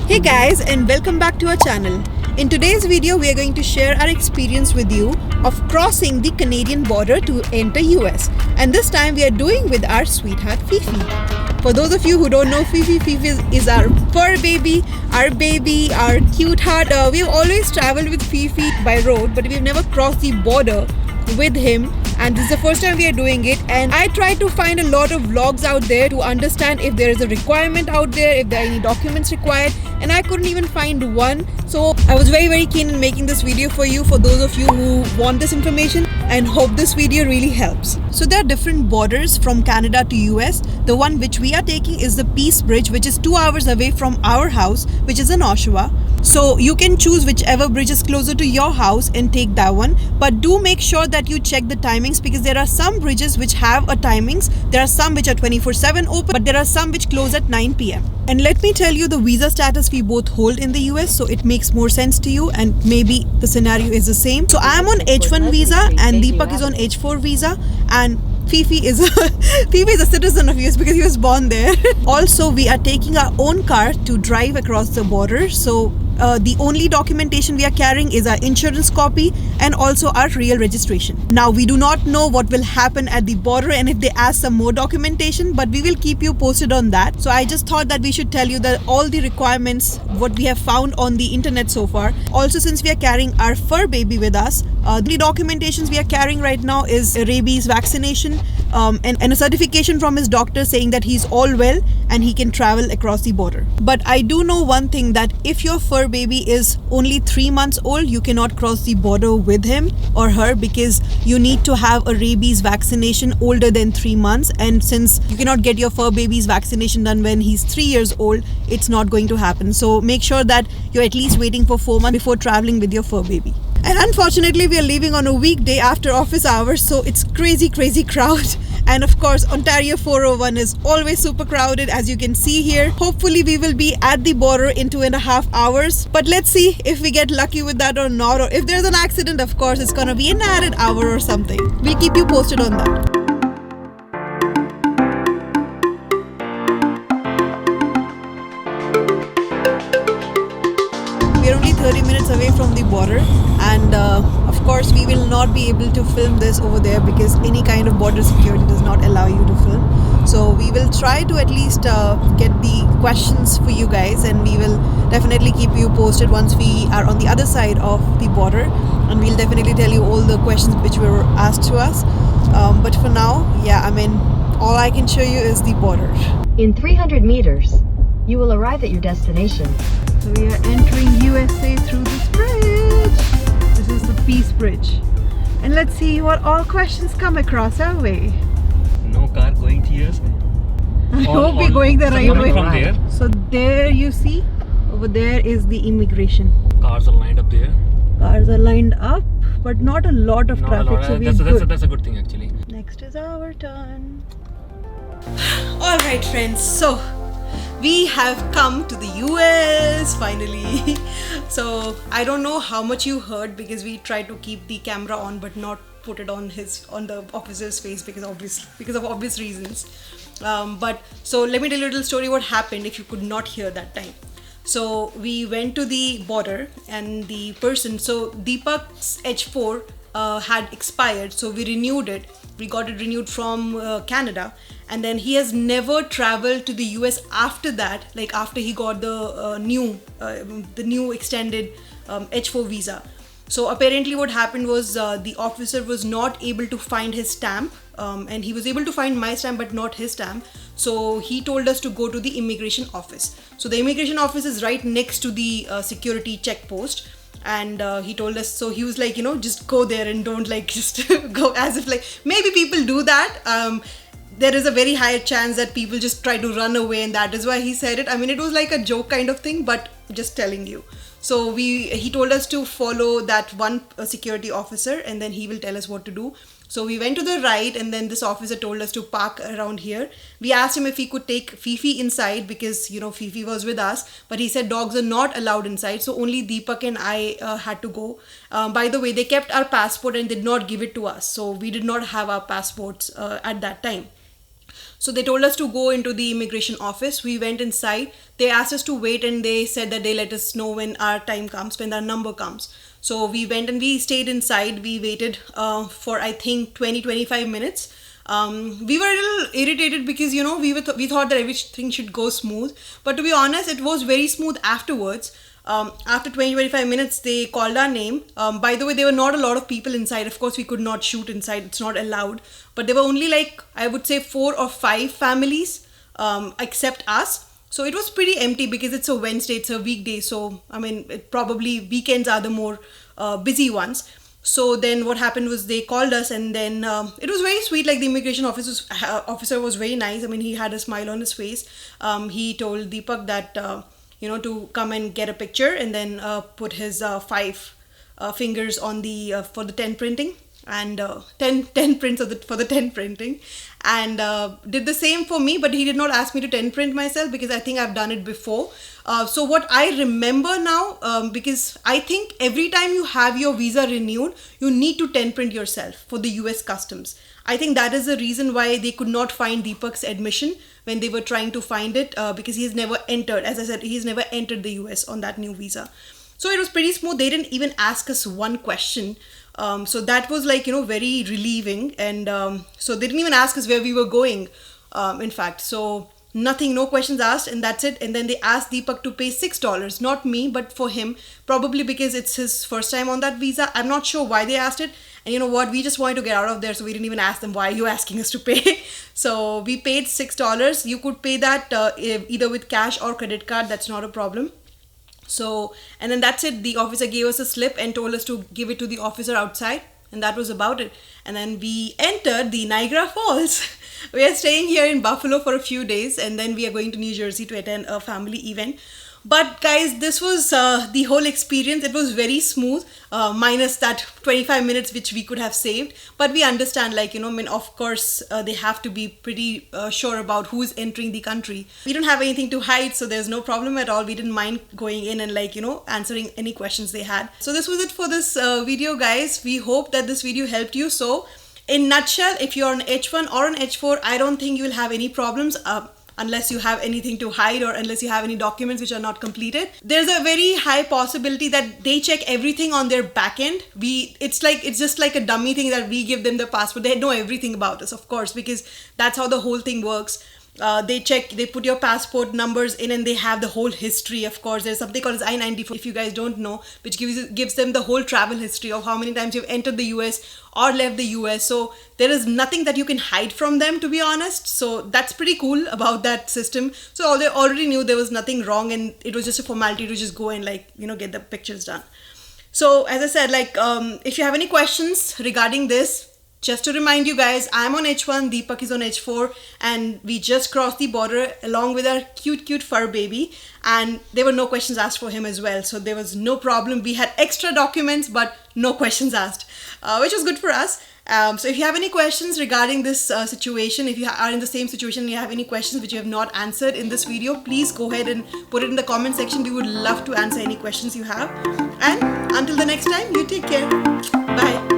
Hey guys, and welcome back to our channel. In today's video, we are going to share our experience with you of crossing the Canadian border to enter US. And this time we are doing with our sweetheart Fifi. For those of you who don't know Fifi, Fifi is our fur baby, our cute heart. We've always traveled with Fifi by road, but we've never crossed the border with him, and this is the first time we are doing it. And I tried to find a lot of vlogs out there to understand if there is a requirement out there, if there are any documents required, and I couldn't even find one. So I was very keen in making this video for you, for those of you who want this information, and hope this video really helps. So there are different borders from Canada to US. The one which we are taking is the Peace Bridge, which is 2 hours away from our house, which is in Oshawa. So you can choose whichever bridge is closer to your house and take that one. But do make sure that you check the timings, because there are some bridges which have a timings. There are some which are 24/7 open, but there are some which close at 9 p.m. And let me tell you the visa status we both hold in the US, so it makes more sense to you, and maybe the scenario is the same. So I am on H1 visa and Deepak is on H4 visa, and Fifi is a citizen of US because he was born there. Also, we are taking our own car to drive across the border. So the only documentation we are carrying is our insurance copy and also our real registration. Now, we do not know what will happen at the border and if they ask some more documentation, but we will keep you posted on that. So I just thought that we should tell you that all the requirements, what we have found on the internet so far. Also, since we are carrying our fur baby with us, the documentations we are carrying right now is a rabies vaccination and a certification from his doctor saying that he's all well and he can travel across the border. But I do know one thing, that if your fur baby is only 3 months old, you cannot cross the border with him or her, because you need to have a rabies vaccination older than 3 months. And since you cannot get your fur baby's vaccination done when he's 3 years old, it's not going to happen. So make sure that you're at least waiting for 4 months before traveling with your fur baby. And unfortunately, we are leaving on a weekday after office hours, so it's crazy crowd. And of course, Ontario 401 is always super crowded, as you can see here. Hopefully, we will be at the border in 2.5 hours. But let's see if we get lucky with that or not. Or if there's an accident, of course, it's gonna be an added hour or something. We'll keep you posted on that. We are only 30 minutes away from the border, and of course we will not be able to film this over there because any kind of border security does not allow you to film. So we will try to at least get the questions for you guys, and we will definitely keep you posted once we are on the other side of the border, and we'll definitely tell you all the questions which were asked to us. But for now, yeah, I mean, all I can show you is the border. In 300 meters, you will arrive at your destination. So we are entering USA through this bridge. This is the Peace Bridge. And let's see what all questions come across our way. No car going to US. I hope we're going the right way. From there, So there you see, over there is the immigration. cars are lined up there. Cars are lined up, but not a lot of Not a traffic, lot. so we're good. That's a good thing actually. Next is our turn. Alright friends, so we have come to the US finally. So I don't know how much you heard, because we tried to keep the camera on but not put it on the officer's face because of obvious reasons. But so let me tell you a little story what happened if you could not hear that time. So we went to the border, and the person, so Deepak's H4 had expired, so we renewed it. We got it renewed from Canada, and then he has never traveled to the US after that, like after he got the new extended H4 visa. So apparently what happened was the officer was not able to find his stamp, and he was able to find my stamp but not his stamp. So he told us to go to the immigration office. So the immigration office is right next to the security check post. And he told us, so he was like, just go there and don't like just go, as if like maybe people do that. There is a very high chance that people just try to run away, and that is why he said it. I mean, it was like a joke kind of thing, but just telling you. So he told us to follow that one security officer, and then he will tell us what to do. So we went to the right, and then this officer told us to park around here. We asked him if he could take Fifi inside because, Fifi was with us. But he said dogs are not allowed inside. So only Deepak and I had to go. By the way, they kept our passport and did not give it to us. So we did not have our passports at that time. So they told us to go into the immigration office. We went inside. They asked us to wait, and they said that they let us know when our time comes, when our number comes. So we went and we stayed inside. We waited for I think 20-25 minutes. We were a little irritated because we thought that everything should go smooth, but to be honest, it was very smooth afterwards. After 20-25 minutes, they called our name. By the way, there were not a lot of people inside. Of course, we could not shoot inside. It's not allowed. But there were only I would say 4 or 5 families except us. So it was pretty empty because it's a Wednesday, it's a weekday. So, probably weekends are the more busy ones. So then what happened was they called us, and then it was very sweet. The immigration officer was very nice. He had a smile on his face. He told Deepak that to come and get a picture, and then put his 5 fingers on the for the 10 printing, and 10 prints for the 10 printing, and did the same for me, but he did not ask me to 10 print myself because I think I've done it before. So what I remember now, because I think every time you have your visa renewed, you need to 10 print yourself for the US customs. I think that is the reason why they could not find Deepak's admission when they were trying to find it, because he's never entered. As I said, he's never entered the US on that new visa. So it was pretty smooth. They didn't even ask us one question. So that was very relieving. And so they didn't even ask us where we were going, in fact. So nothing, no questions asked, and that's it. And then they asked Deepak to pay $6, not me, but for him, probably because it's his first time on that visa. I'm not sure why they asked it. And you know what? We just wanted to get out of there, so we didn't even ask them, why are you asking us to pay? So we paid $6. You could pay that either with cash or credit card. That's not a problem. So, and then that's it. The officer gave us a slip and told us to give it to the officer outside, and that was about it. And then we entered the Niagara Falls. We are staying here in Buffalo for a few days, and then we are going to New Jersey to attend a family event. But guys, this was the whole experience. It was very smooth, minus that 25 minutes which we could have saved. But we understand, of course, they have to be pretty sure about who is entering the country. We don't have anything to hide, so there's no problem at all. We didn't mind going in and answering any questions they had. So this was it for this video, guys. We hope that this video helped you. So in nutshell, if you're an H1 or an H4, I don't think you will have any problems. Unless you have anything to hide or unless you have any documents which are not completed. There's a very high possibility that they check everything on their back end. It's just like a dummy thing that we give them the passport. They know everything about us, of course, because that's how the whole thing works. They put your passport numbers in, and they have the whole history. Of course, there's something called as I-94, if you guys don't know, which gives them the whole travel history of how many times you've entered the US or left the US. So there is nothing that you can hide from them, to be honest. So that's pretty cool about that system. So they already knew there was nothing wrong, and it was just a formality to just go and get the pictures done. So as I said, if you have any questions regarding this, just to remind you guys, I'm on H1, Deepak is on H4, and we just crossed the border along with our cute fur baby, and there were no questions asked for him as well. So there was no problem. We had extra documents, but no questions asked, which was good for us. So if you have any questions regarding this situation, if you are in the same situation and you have any questions which you have not answered in this video, please go ahead and put it in the comment section. We would love to answer any questions you have. And until the next time, you take care. Bye.